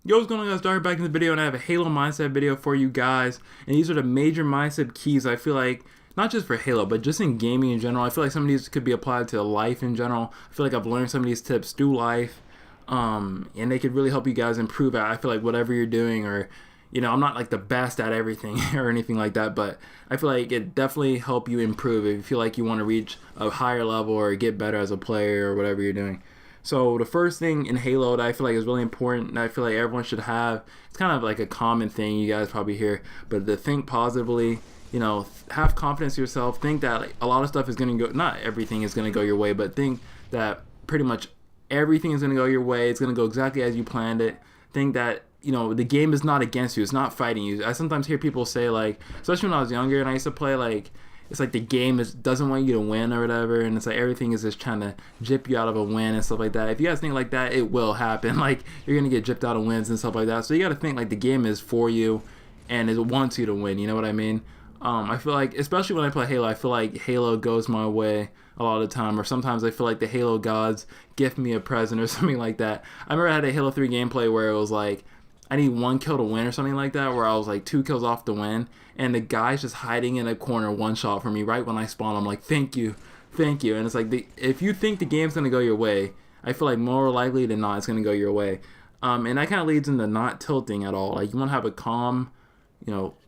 Yo, what's going on, guys? Dark back in the video, and I have a Halo mindset video for you guys. And these are the major mindset keys I feel like, not just for Halo, but just in gaming in general. I feel like some of these could be applied to life in general. I feel like I've learned some of these tips through life, and they could really help you guys improve at, I feel like, whatever you're doing. Or, I'm not like the best at everything or anything like that, but I feel like it definitely help you improve if you feel like you want to reach a higher level or get better as a player or whatever you're doing. So the first thing in Halo that I feel like is really important, and I feel like everyone should have, it's kind of like a common thing you guys probably hear, but to think positively, have confidence in yourself, think that like, a lot of stuff is going to go, not everything is going to go your way, but think that pretty much everything is going to go your way, it's going to go exactly as you planned it. Think that, the game is not against you, it's not fighting you. I sometimes hear people say, like, especially when I was younger and I used to play, like, it's like the game doesn't want you to win or whatever, and it's like everything is just trying to jip you out of a win and stuff like that. If you guys think like that, it will happen. Like, you're gonna get jipped out of wins and stuff like that. So you gotta think like the game is for you and it wants you to win. You know what I mean? I feel like, especially when I play Halo, I feel like Halo goes my way a lot of the time, or sometimes I feel like the Halo gods gift me a present or something like that. I remember I had a Halo 3 gameplay where it was like, I need 1 kill to win or something like that, where I was like 2 kills off to win, and the guy's just hiding in a corner one shot for me right when I spawn. I'm like, thank you. And it's like, if you think the game's going to go your way, I feel like more likely than not it's going to go your way. And that kind of leads into not tilting at all. Like, you want to have a calm,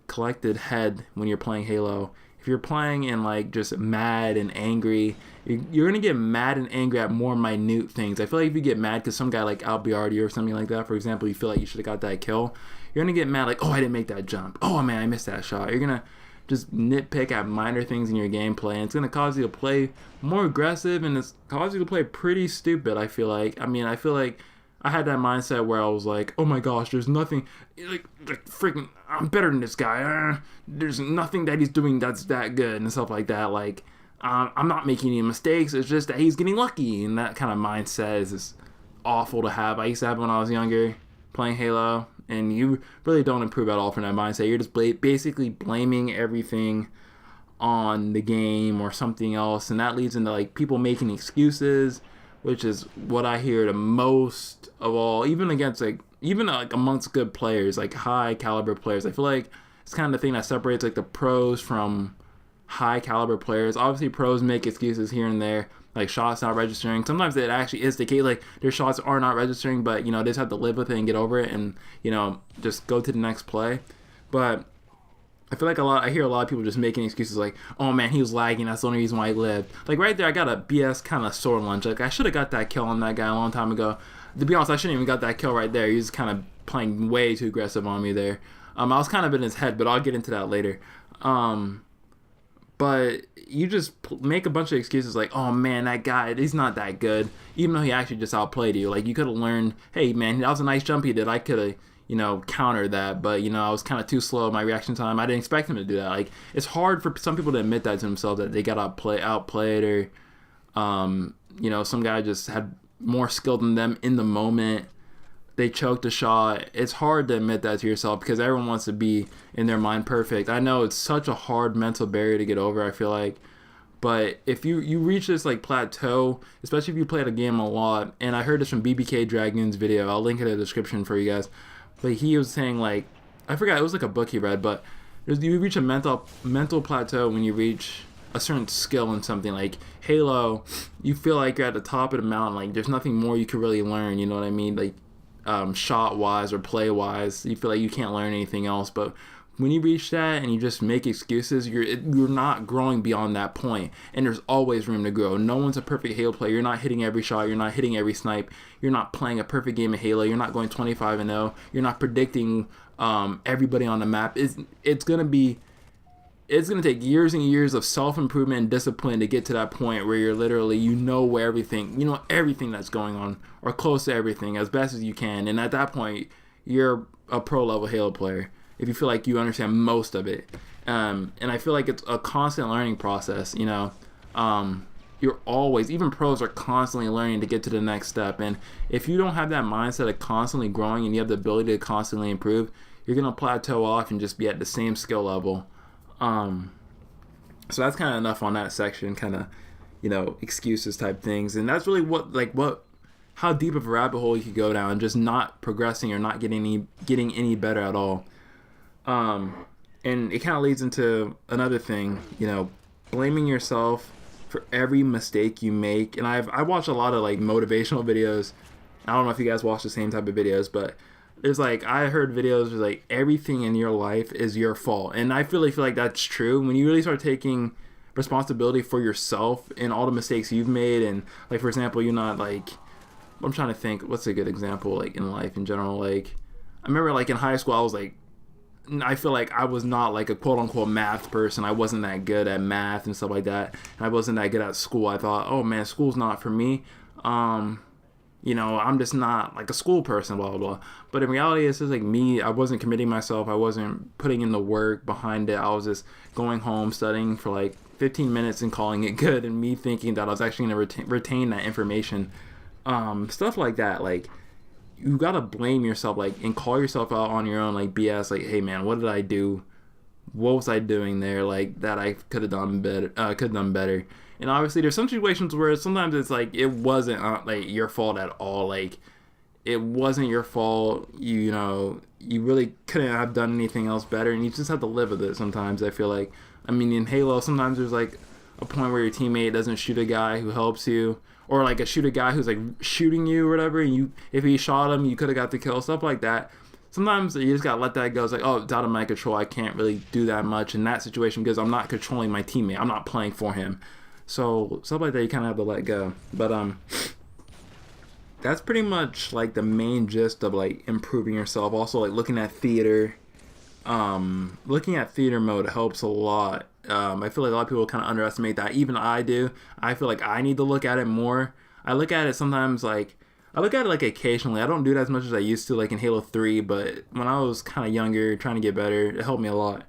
collected head when you're playing Halo. If you're playing and like just mad and angry, you're gonna get mad and angry at more minute things. I feel like if you get mad because some guy like outBR'd you or something like that, for example, you feel like you should have got that kill, you're gonna get mad like, oh, I didn't make that jump. Oh man, I missed that shot. You're gonna just nitpick at minor things in your gameplay, and it's gonna cause you to play more aggressive, and it's cause you to play pretty stupid. I feel like. I feel like I had that mindset where I was like, oh my gosh, there's nothing, like freaking, I'm better than this guy. There's nothing that he's doing that's that good and stuff like that. Like, I'm not making any mistakes. It's just that he's getting lucky. And that kind of mindset is awful to have. I used to have it when I was younger playing Halo. And you really don't improve at all from that mindset. You're just basically blaming everything on the game or something else. And that leads into like people making excuses, which is what I hear the most of all, even amongst good players, like high caliber players. I feel like it's kind of the thing that separates like the pros from high caliber players. Obviously, pros make excuses here and there, like shots not registering. Sometimes it actually is the case, like their shots are not registering, but they just have to live with it and get over it, and just go to the next play. But I feel like I hear a lot of people just making excuses like, oh man, he was lagging, that's the only reason why he lived. Like right there, I got a BS kind of sword lunge. Like I should have got that kill on that guy a long time ago. To be honest, I shouldn't even got that kill right there. He was kind of playing way too aggressive on me there. I was kind of in his head, but I'll get into that later. But you just make a bunch of excuses like, oh man, that guy, he's not that good, even though he actually just outplayed you. Like you could have learned, hey man, that was a nice jump he did. I could have counter that, but I was kind of too slow in my reaction time. I didn't expect him to do that. Like, it's hard for some people to admit that to themselves, that they got outplayed, or some guy just had more skill than them in the moment. They choked a shot. It's hard to admit that to yourself because everyone wants to be in their mind perfect. I know it's such a hard mental barrier to get over, I feel like. But if you reach this like plateau, especially if you play the game a lot, and I heard this from BBK Dragon's video, I'll link it in the description for you guys. But he was saying, like, I forgot, it was like a book he read, but you reach a mental plateau when you reach a certain skill in something. Like Halo, you feel like you're at the top of the mountain, like there's nothing more you can really learn, you know what I mean? Like shot wise or play wise, you feel like you can't learn anything else. But when you reach that and you just make excuses, you're not growing beyond that point, and there's always room to grow. No one's a perfect Halo player. You're not hitting every shot. You're not hitting every snipe. You're not playing a perfect game of Halo. You're not going 25-0. You're not predicting everybody on the map. It's gonna take years and years of self-improvement and discipline to get to that point where you're literally where everything that's going on, or close to everything as best as you can. And at that point, you're a pro level Halo player if you feel like you understand most of it. And I feel like it's a constant learning process. You're always, even pros are constantly learning to get to the next step. And if you don't have that mindset of constantly growing and you have the ability to constantly improve, you're gonna plateau off and just be at the same skill level. So that's kind of enough on that section, kind of excuses type things. And that's really what how deep of a rabbit hole you could go down, just not progressing or not getting any better at all. And it kind of leads into another thing, blaming yourself for every mistake you make. And I watch a lot of like motivational videos. I don't know if you guys watch the same type of videos, but there's like, I heard videos where like everything in your life is your fault. And I really feel like that's true. When you really start taking responsibility for yourself and all the mistakes you've made, and like, for example, you're not like, I'm trying to think, what's a good example like in life in general? Like, I remember like in high school, I feel like I was not like a quote unquote math person. I wasn't that good at math and stuff like that. And I wasn't that good at school. I thought, oh man, school's not for me. I'm just not like a school person, blah, blah, blah. But in reality, it's just like me. I wasn't committing myself. I wasn't putting in the work behind it. I was just going home, studying for like 15 minutes and calling it good. And me thinking that I was actually going to retain that information. Stuff like that. Like, you gotta blame yourself, like, and call yourself out on your own, like, BS, like, hey man, what did I do? What was I doing there, like, that I could have done better? And obviously there's some situations where sometimes it's like it wasn't like your fault at all. Like, it wasn't your fault. You really couldn't have done anything else better, and you just have to live with it sometimes. I feel like, I mean, in Halo, sometimes there's like a point where your teammate doesn't shoot a guy who helps you, or like shoot a guy who's like shooting you or whatever, and if he shot him, you could have got the kill, stuff like that. Sometimes you just gotta let that go. It's like, oh, it's out of my control. I can't really do that much in that situation because I'm not controlling my teammate. I'm not playing for him. So stuff like that, you kind of have to let go. But that's pretty much like the main gist of like improving yourself. Also, like looking at theater mode helps a lot. I feel like a lot of people kind of underestimate that. Even I do. I feel like I need to look at it more. I look at it sometimes like, I look at it like occasionally. I don't do it as much as I used to, like in Halo 3, but when I was kind of younger, trying to get better, it helped me a lot.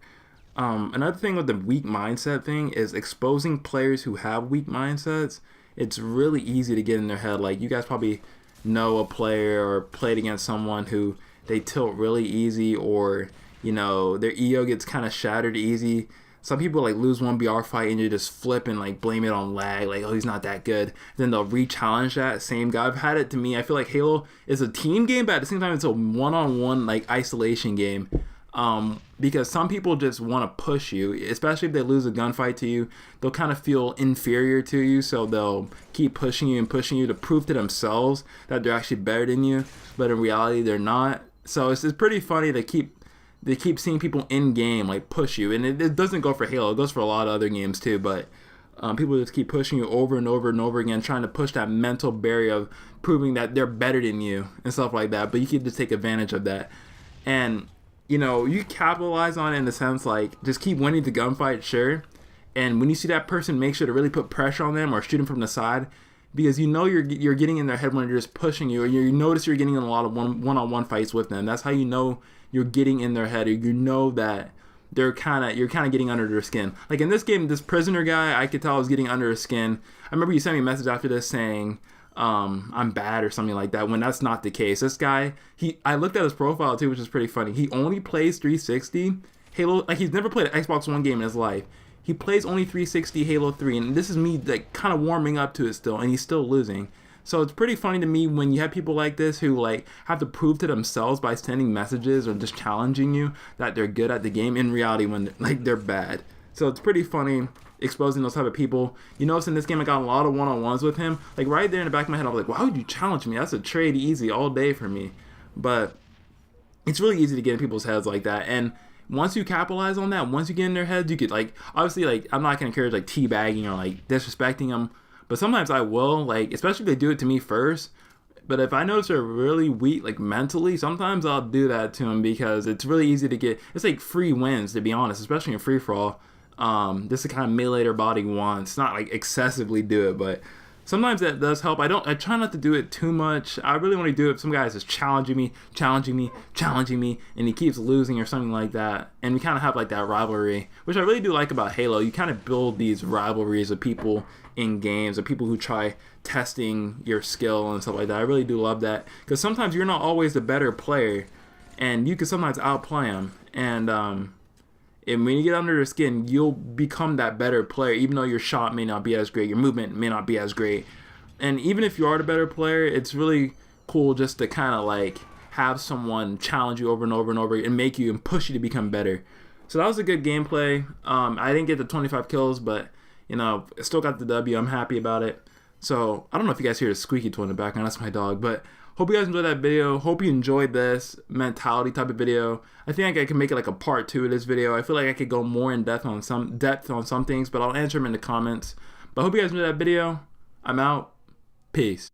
Another thing with the weak mindset thing is exposing players who have weak mindsets. It's really easy to get in their head. Like, you guys probably know a player or played against someone who they tilt really easy, or, their EO gets kind of shattered easy. Some people like lose one BR fight and you just flip and like blame it on lag, like, oh, he's not that good. Then they'll re-challenge that same guy. I've had it to me. I feel like Halo is a team game, but at the same time it's a one-on-one like isolation game. Because some people just want to push you, especially if they lose a gunfight to you. They'll kind of feel inferior to you, so they'll keep pushing you to prove to themselves that they're actually better than you, but in reality they're not. So it's pretty funny to keep seeing people in game like push you, and it doesn't go for Halo, it goes for a lot of other games too, but people just keep pushing you over and over and over again, trying to push that mental barrier of proving that they're better than you and stuff like that. But you can just take advantage of that, and you capitalize on it in the sense like just keep winning the gunfight, sure, and when you see that person, make sure to really put pressure on them or shoot them from the side, because you're getting in their head when they're just pushing you, or you notice you're getting in a lot of one-on-one fights with them. That's how you know you're getting in their head, or you know that you're kind of getting under their skin. Like in this game, this prisoner guy, I could tell I was getting under his skin. I remember you sent me a message after this saying I'm bad or something like that, when that's not the case. This guy, I looked at his profile too, which is pretty funny. He only plays 360 Halo. Like, he's never played an Xbox One game in his life. He plays only 360 Halo 3, and this is me like kind of warming up to it still, and he's still losing. So it's pretty funny to me when you have people like this who like have to prove to themselves by sending messages or just challenging you that they're good at the game, in reality when they're bad. So it's pretty funny exposing those type of people. You notice in this game I got a lot of one-on-ones with him. Like right there in the back of my head I was like, why would you challenge me? That's a trade easy all day for me. But it's really easy to get in people's heads like that, and once you capitalize on that, once you get in their heads, you could like, obviously, like, I'm not gonna encourage like teabagging or like disrespecting them, but sometimes I will, like, especially if they do it to me first. But if I notice they're really weak, like mentally, sometimes I'll do that to them, because it's really easy to get, it's like free wins, to be honest, especially in free for all. This is the kind of melee their body wants, not like excessively do it, but sometimes that does help. I try not to do it too much. I really want to do it if some guy's just challenging me, and he keeps losing or something like that. And we kind of have like that rivalry, which I really do like about Halo. You kind of build these rivalries of people in games, or people who try testing your skill and stuff like that. I really do love that, because sometimes you're not always the better player, and you can sometimes outplay them. And when you get under their skin, you'll become that better player, even though your shot may not be as great, your movement may not be as great. And even if you are the better player, it's really cool just to kind of like have someone challenge you over and over and over and make you and push you to become better. So that was a good gameplay. I didn't get the 25 kills, but I still got the W. I'm happy about it. So I don't know if you guys hear the squeaky toy in the background. That's my dog. But hope you guys enjoyed that video. Hope you enjoyed this mentality type of video. I think I can make it like a part 2 of this video. I feel like I could go more in depth on some things, but I'll answer them in the comments. But I hope you guys enjoyed that video. I'm out. Peace.